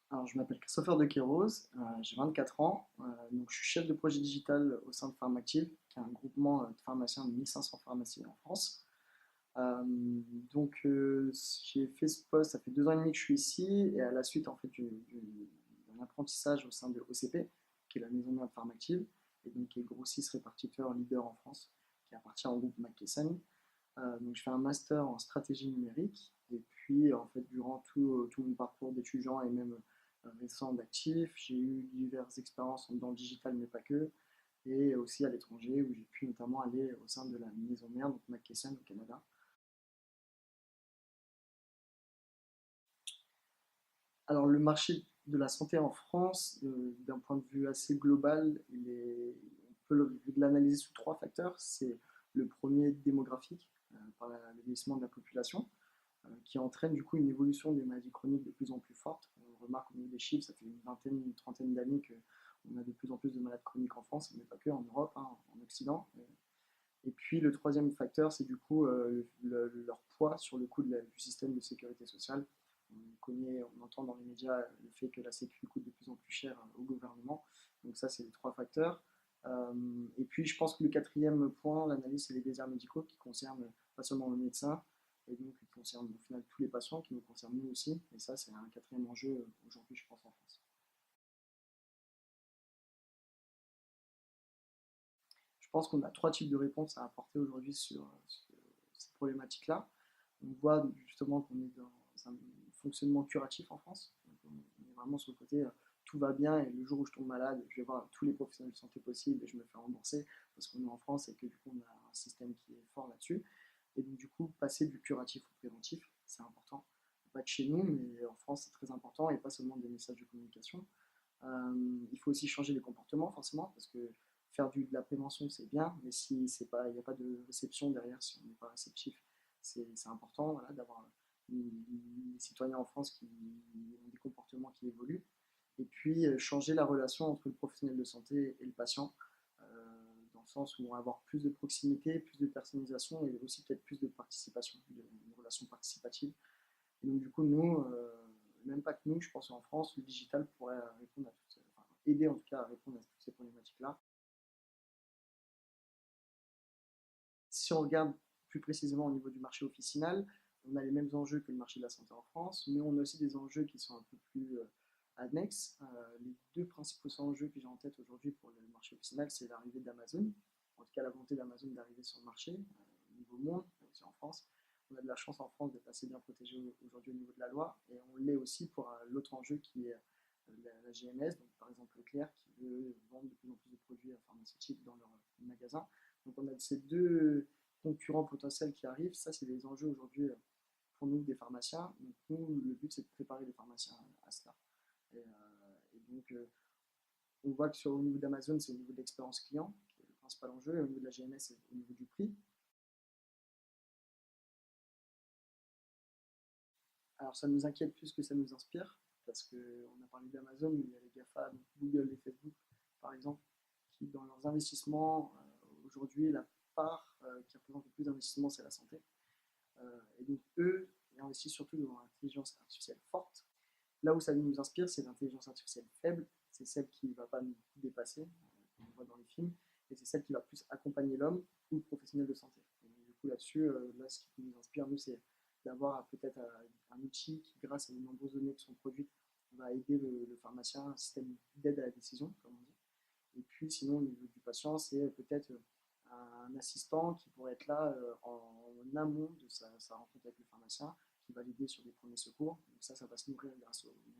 Alors, je m'appelle Christopher De Queiroz, j'ai 24 ans, donc je suis chef de projet digital au sein de Pharmactive, qui est un groupement de pharmaciens de 1500 pharmacies en France. Euh, donc, j'ai fait ce poste, ça fait 2 ans et demi que je suis ici, et à la suite en fait d'un apprentissage au sein de OCP, qui est la maison mère de Pharmactive, et donc qui est grossiste répartiteur leader en France, qui appartient au groupe McKesson. Donc, je fais un master en stratégie numérique. Et puis, en fait, durant tout mon parcours d'étudiant et même récent d'actif, j'ai eu diverses expériences dans le digital, mais pas que, et aussi à l'étranger, où j'ai pu notamment aller au sein de la maison mère, donc McKesson au Canada. Alors, le marché de la santé en France, d'un point de vue assez global, on peut l'analyser sous trois facteurs. C'est le premier démographique, par le vieillissement de la population, qui entraîne du coup une évolution des maladies chroniques de plus en plus forte. On remarque au niveau des chiffres, ça fait une vingtaine, une trentaine d'années qu'on a de plus en plus de malades chroniques en France, mais pas que, en Europe, hein, en Occident. Et puis le troisième facteur, c'est du coup leur poids sur le coût du système de sécurité sociale. On entend dans les médias le fait que la sécu coûte de plus en plus cher au gouvernement. Donc ça, c'est les trois facteurs. Euh, et puis je pense que le quatrième point, l'analyse, c'est les déserts médicaux qui concernent pas seulement le médecin, et donc qui concernent au final tous les patients, qui nous concernent nous aussi. Et ça, c'est un quatrième enjeu aujourd'hui, je pense, en France. Je pense qu'on a trois types de réponses à apporter aujourd'hui sur ces problématiques-là. On voit justement qu'on est dans un fonctionnement curatif en France. Donc on est vraiment sur le côté tout va bien et le jour où je tombe malade, je vais voir tous les professionnels de santé possibles et je me fais rembourser parce qu'on est en France et que du coup on a un système qui est fort là-dessus. Et donc du coup, passer du curatif au préventif, c'est important. Pas que chez nous, mais en France c'est très important et pas seulement des messages de communication. Il faut aussi changer les comportements, forcément, parce que faire de la prévention, c'est bien, mais si c'est pas, il n'y a pas de réception derrière, si on n'est pas réceptif, c'est important voilà, d'avoir des citoyens en France qui ont des comportements qui évoluent. Et puis, changer la relation entre le professionnel de santé et le patient, dans le sens où on va avoir plus de proximité, plus de personnalisation et aussi peut-être plus de participation, de relation participative. Et donc, du coup, nous, même pas que nous, je pense qu'en France, le digital pourrait répondre à enfin, aider en tout cas à répondre à toutes ces problématiques-là. Si on regarde plus précisément au niveau du marché officinal, on a les mêmes enjeux que le marché de la santé en France, mais on a aussi des enjeux qui sont un peu plus annexes. Les deux principaux enjeux que j'ai en tête aujourd'hui pour le marché officinal, c'est l'arrivée d'Amazon, en tout cas la volonté d'Amazon d'arriver sur le marché au niveau monde, mais aussi en France. On a de la chance en France d'être assez bien protégé aujourd'hui au niveau de la loi, et on l'est aussi pour l'autre enjeu qui est la GMS, donc par exemple Leclerc, qui veut vendre de plus en plus de produits pharmaceutiques dans leurs magasins. Donc on a ces deux concurrents potentiels qui arrivent. Ça, c'est des enjeux aujourd'hui pour nous, des pharmaciens. Donc nous, le but, c'est de préparer les pharmaciens à cela. Et donc, on voit que au niveau d'Amazon, c'est au niveau de l'expérience client, qui est le principal enjeu, et au niveau de la GMS, c'est au niveau du prix. Alors ça nous inquiète plus que ça nous inspire, parce qu'on a parlé d'Amazon, mais il y a les GAFA, donc Google et Facebook, par exemple, qui dans leurs investissements, aujourd'hui, la part qui représente le plus d'investissements, c'est la santé. Et donc eux, ils investissent surtout dans l'intelligence artificielle forte. Là où ça nous inspire, c'est l'intelligence artificielle faible, c'est celle qui ne va pas nous dépasser, comme on voit dans les films, et c'est celle qui va plus accompagner l'homme ou le professionnel de santé. Et donc, du coup, là-dessus, là, ce qui nous inspire, nous, c'est d'avoir peut-être un outil qui, grâce à de nombreuses données qui sont produites, va aider le pharmacien, un système d'aide à la décision, comme on dit. Et puis, sinon, au niveau du patient, c'est peut-être un assistant qui pourrait être là en amont de sa rencontre avec le pharmacien, qui va l'aider sur des premiers secours. Donc ça va se nourrir grâce aux